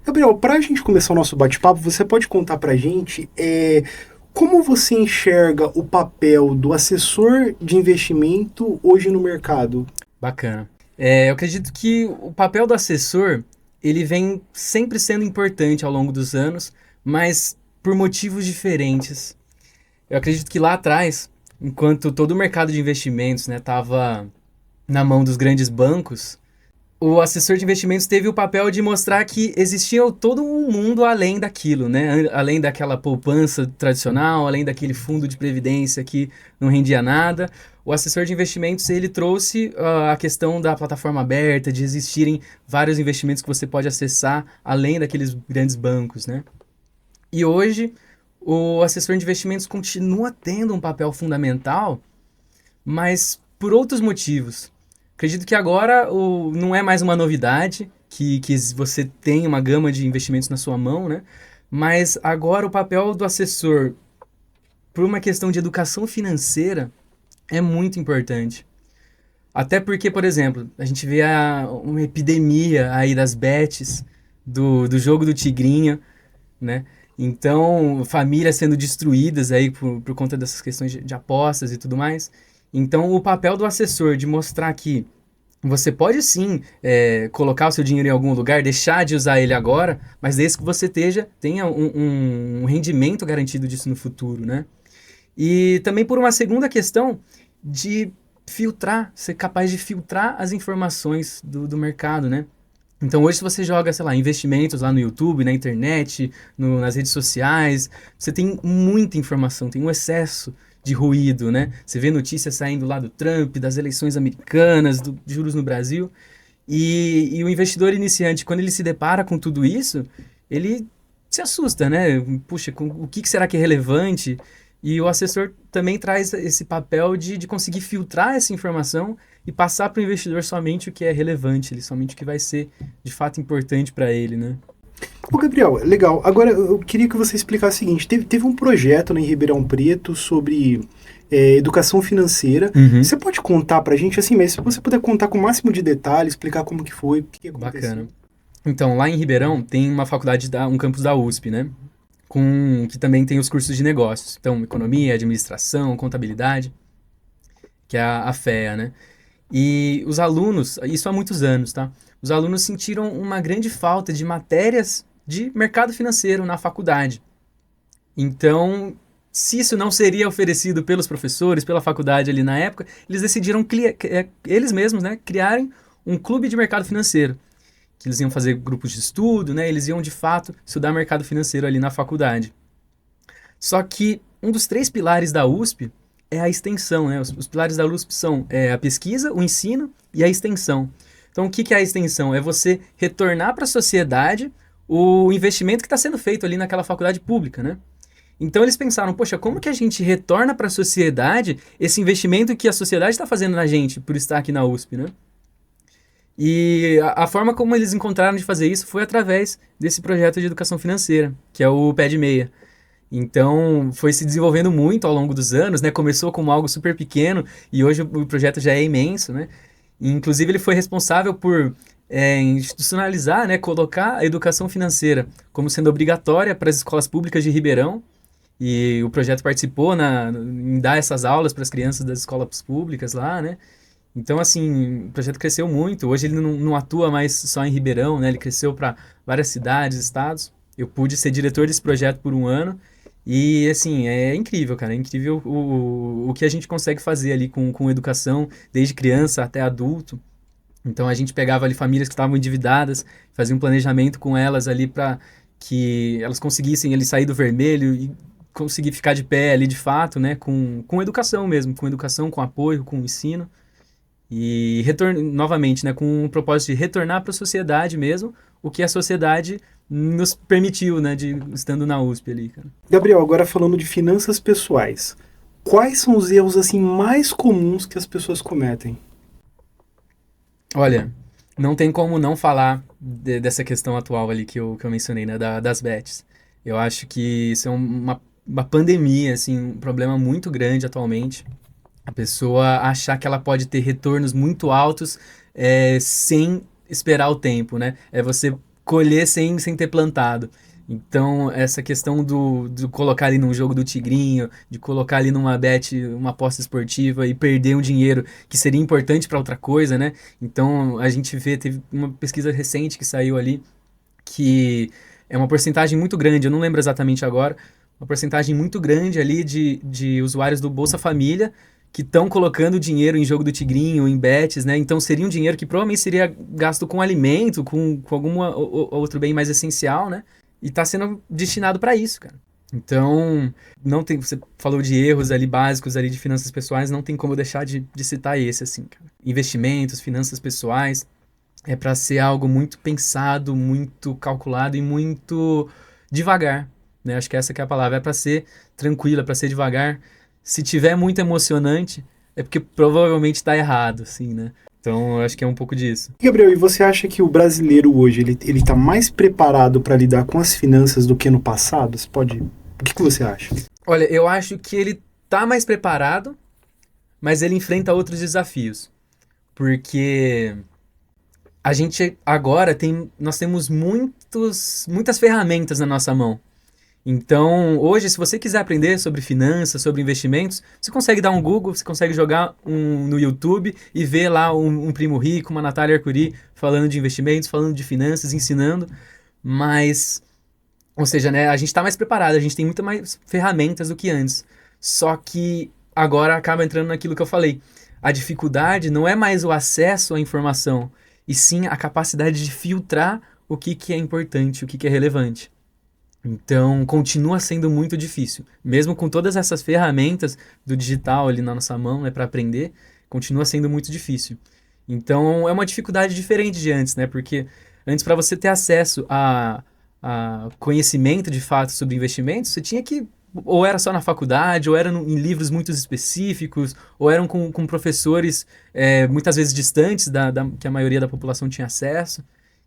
Gabriel, para a gente começar o nosso bate-papo, você pode contar para a gente como você enxerga o papel do assessor de investimento hoje no mercado? Bacana. Eu acredito que o papel do assessor, ele vem sempre sendo importante ao longo dos anos, mas por motivos diferentes. Eu acredito que lá atrás, enquanto todo o mercado de investimentos estava na mão dos grandes bancos, o assessor de investimentos teve o papel de mostrar que existia todo um mundo além daquilo, né? Além daquela poupança tradicional, além daquele fundo de previdência que não rendia nada. O assessor de investimentos, ele trouxe a questão da plataforma aberta, de existirem vários investimentos que você pode acessar além daqueles grandes bancos, né? E hoje, o assessor de investimentos continua tendo um papel fundamental, mas por outros motivos. Acredito que agora não é mais uma novidade que você tem uma gama de investimentos na sua mão, né? Mas agora o papel do assessor, por uma questão de educação financeira, é muito importante. Até porque, por exemplo, a gente vê uma epidemia aí das bets, do jogo do tigrinho, né? Então, famílias sendo destruídas aí por conta dessas questões de apostas e tudo mais. Então, o papel do assessor de mostrar que você pode sim colocar o seu dinheiro em algum lugar, deixar de usar ele agora, mas desde que você tenha um rendimento garantido disso no futuro, né? E também por uma segunda questão de filtrar, ser capaz de filtrar as informações do mercado, né? Então hoje se você joga, sei lá, investimentos lá no YouTube, na internet, nas redes sociais, você tem muita informação, tem um excesso de ruído, né? Você vê notícias saindo lá do Trump, das eleições americanas, dos juros no Brasil, e o investidor iniciante, quando ele se depara com tudo isso, ele se assusta, né? Puxa, o que será que é relevante? E o assessor também traz esse papel de conseguir filtrar essa informação e passar para o investidor somente o que é relevante, somente o que vai ser de fato importante para ele, né? Ô Gabriel, legal. Agora eu queria que você explicasse o seguinte, teve um projeto em Ribeirão Preto sobre educação financeira. Uhum. Você pode contar pra gente, assim, mas se você puder contar com o máximo de detalhes, explicar como que foi, o que aconteceu. Bacana. Então, lá em Ribeirão tem uma faculdade, um campus da USP, né? Que também tem os cursos de negócios. Então, economia, administração, contabilidade, que é a FEA, né? E os alunos, isso há muitos anos, tá? Os alunos sentiram uma grande falta de matérias de mercado financeiro na faculdade. Então, se isso não seria oferecido pelos professores, pela faculdade ali na época, eles decidiram, eles mesmos, né, criarem um clube de mercado financeiro. Que eles iam fazer grupos de estudo, né? Eles iam, de fato, estudar mercado financeiro ali na faculdade. Só que um dos 3 pilares da USP é a extensão, né? Os pilares da USP são a pesquisa, o ensino e a extensão. Então, o que é a extensão? É você retornar para a sociedade o investimento que está sendo feito ali naquela faculdade pública, né? Então, eles pensaram, poxa, como que a gente retorna para a sociedade esse investimento que a sociedade está fazendo na gente por estar aqui na USP, né? E a forma como eles encontraram de fazer isso foi através desse projeto de educação financeira, que é o Pé de Meia. Então, foi se desenvolvendo muito ao longo dos anos, né? Começou como algo super pequeno e hoje o projeto já é imenso, né? E, inclusive, ele foi responsável por institucionalizar, né? Colocar a educação financeira como sendo obrigatória para as escolas públicas de Ribeirão. E o projeto participou em dar essas aulas para as crianças das escolas públicas lá, né? Então, assim, o projeto cresceu muito. Hoje ele não atua mais só em Ribeirão, né? Ele cresceu para várias cidades, estados. Eu pude ser diretor desse projeto por 1 ano. E, assim, é incrível, cara. É incrível o que a gente consegue fazer ali com educação, desde criança até adulto. Então, a gente pegava ali famílias que estavam endividadas, fazia um planejamento com elas ali para que elas conseguissem ali sair do vermelho e conseguir ficar de pé ali de fato, né? Com educação mesmo, com educação, com apoio, com ensino. E novamente, né, com o propósito de retornar para a sociedade mesmo, o que a sociedade nos permitiu, né, estando na USP ali, cara. Gabriel, agora falando de finanças pessoais, quais são os erros assim mais comuns que as pessoas cometem? Olha, não tem como não falar dessa questão atual ali que eu mencionei, né, das bets. Eu acho que isso é uma pandemia, assim, um problema muito grande atualmente. A pessoa achar que ela pode ter retornos muito altos sem esperar o tempo, né? É você colher sem ter plantado. Então, essa questão do colocar ali num jogo do tigrinho, de colocar ali numa bet, uma aposta esportiva e perder um dinheiro que seria importante para outra coisa, né? Então, a gente vê, teve uma pesquisa recente que saiu ali, que é uma porcentagem muito grande, eu não lembro exatamente agora, uma porcentagem muito grande ali de usuários do Bolsa Família que estão colocando dinheiro em jogo do tigrinho, em bets, né? Então seria um dinheiro que provavelmente seria gasto com alimento, com algum outro bem mais essencial, né? E está sendo destinado para isso, cara. Então, não tem, você falou de erros ali básicos ali de finanças pessoais, não tem como deixar de citar esse, assim, cara. Investimentos, finanças pessoais, é para ser algo muito pensado, muito calculado e muito devagar, né? Acho que essa que é a palavra, é para ser tranquila, para ser devagar. Se tiver muito emocionante, é porque provavelmente está errado, assim, né? Então, eu acho que é um pouco disso. Gabriel, e você acha que o brasileiro hoje ele tá mais preparado para lidar com as finanças do que no passado? Você pode... O que você acha? Olha, eu acho que ele tá mais preparado, mas ele enfrenta outros desafios. Porque a gente agora nós temos muitas ferramentas na nossa mão. Então, hoje, se você quiser aprender sobre finanças, sobre investimentos, você consegue dar um Google, você consegue jogar no YouTube e ver lá um Primo Rico, uma Natália Arcuri falando de investimentos, falando de finanças, ensinando. Mas, ou seja, né, a gente está mais preparado, a gente tem muito mais ferramentas do que antes. Só que agora acaba entrando naquilo que eu falei. A dificuldade não é mais o acesso à informação, e sim a capacidade de filtrar o que é importante, o que é relevante. Então, continua sendo muito difícil. Mesmo com todas essas ferramentas do digital ali na nossa mão, né, para aprender, continua sendo muito difícil. Então, é uma dificuldade diferente de antes, né? Porque antes, para você ter acesso a conhecimento de fato sobre investimentos, você tinha que, ou era só na faculdade, ou era em livros muito específicos, ou eram com professores muitas vezes distantes que a maioria da população tinha acesso.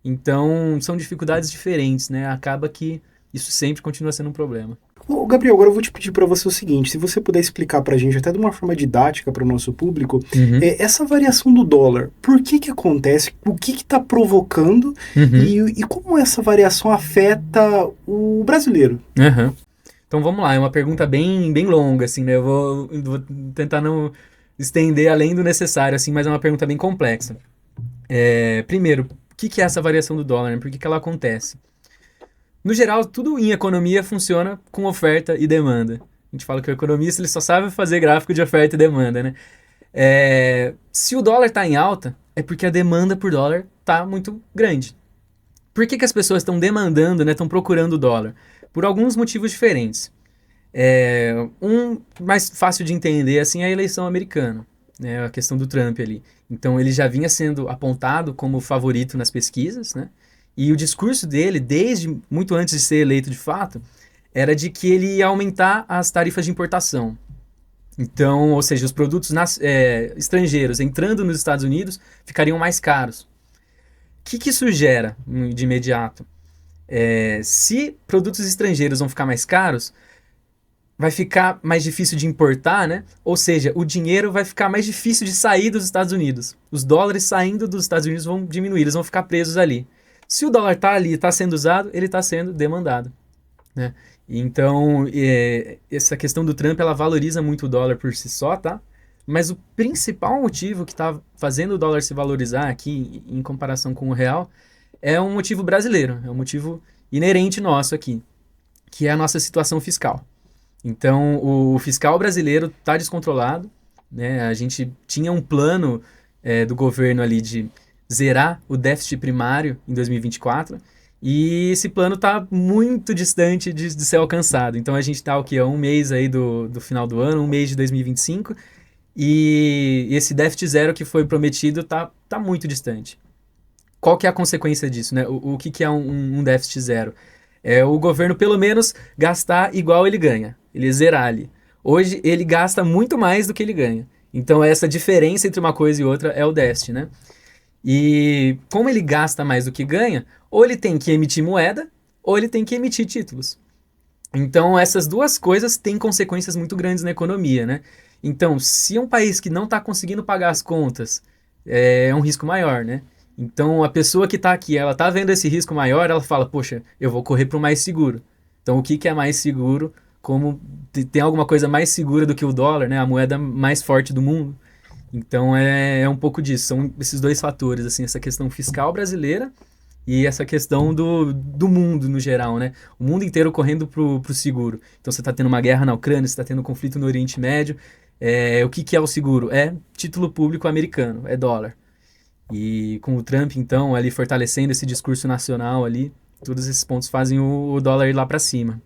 Então, são dificuldades diferentes, né? Acaba que isso sempre continua sendo um problema. Ô, Gabriel, agora eu vou te pedir para você o seguinte, se você puder explicar para a gente, até de uma forma didática para o nosso público, Uhum, essa variação do dólar, por que acontece, o que está provocando uhum, e como essa variação afeta o brasileiro? uhum. Então vamos lá, é uma pergunta bem longa, assim, né? Eu vou tentar não estender além do necessário, assim, mas é uma pergunta bem complexa. Primeiro, o que é essa variação do dólar, né? Por que ela acontece? No geral, tudo em economia funciona com oferta e demanda. A gente fala que o economista ele só sabe fazer gráfico de oferta e demanda, né? Se o dólar está em alta, é porque a demanda por dólar está muito grande. Por que as pessoas estão demandando, né? Estão procurando o dólar? Por alguns motivos diferentes. Um mais fácil de entender assim é a eleição americana, né? A questão do Trump ali. Então ele já vinha sendo apontado como favorito nas pesquisas, né? E o discurso dele, desde muito antes de ser eleito de fato, era de que ele ia aumentar as tarifas de importação. Então, ou seja, os produtos estrangeiros entrando nos Estados Unidos ficariam mais caros. O que isso gera de imediato? Se produtos estrangeiros vão ficar mais caros, vai ficar mais difícil de importar, né? Ou seja, o dinheiro vai ficar mais difícil de sair dos Estados Unidos. Os dólares saindo dos Estados Unidos vão diminuir, eles vão ficar presos ali. Se o dólar está ali, está sendo usado, ele está sendo demandado, né? Então, essa questão do Trump, ela valoriza muito o dólar por si só, tá? Mas o principal motivo que está fazendo o dólar se valorizar aqui, em comparação com o real, é um motivo brasileiro, é um motivo inerente nosso aqui, que é a nossa situação fiscal. Então, o fiscal brasileiro está descontrolado, né? A gente tinha um plano do governo ali de zerar o déficit primário em 2024 e esse plano está muito distante de ser alcançado. Então, a gente está o quê? Um mês aí do final do ano, um mês de 2025 e esse déficit zero que foi prometido tá muito distante. Qual que é a consequência disso, né? O que é um déficit zero? É o governo, pelo menos, gastar igual ele ganha. Ele zerar ali. Hoje, ele gasta muito mais do que ele ganha. Então, essa diferença entre uma coisa e outra é o déficit, né? E como ele gasta mais do que ganha, ou ele tem que emitir moeda, ou ele tem que emitir títulos. Então, essas duas coisas têm consequências muito grandes na economia, né? Então, se um país que não está conseguindo pagar as contas é um risco maior, né? Então, a pessoa que está aqui, ela está vendo esse risco maior, ela fala, poxa, eu vou correr para o mais seguro. Então, o que, que é mais seguro? Como tem alguma coisa mais segura do que o dólar, né? A moeda mais forte do mundo. Então, é um pouco disso. São esses dois fatores, assim, essa questão fiscal brasileira e essa questão do mundo no geral, né? O mundo inteiro correndo pro seguro. Então você está tendo uma guerra na Ucrânia, você está tendo um conflito no Oriente Médio. O que, que é o seguro? É título público americano, é dólar. E com o Trump, então, ali fortalecendo esse discurso nacional ali, todos esses pontos fazem o dólar ir lá para cima.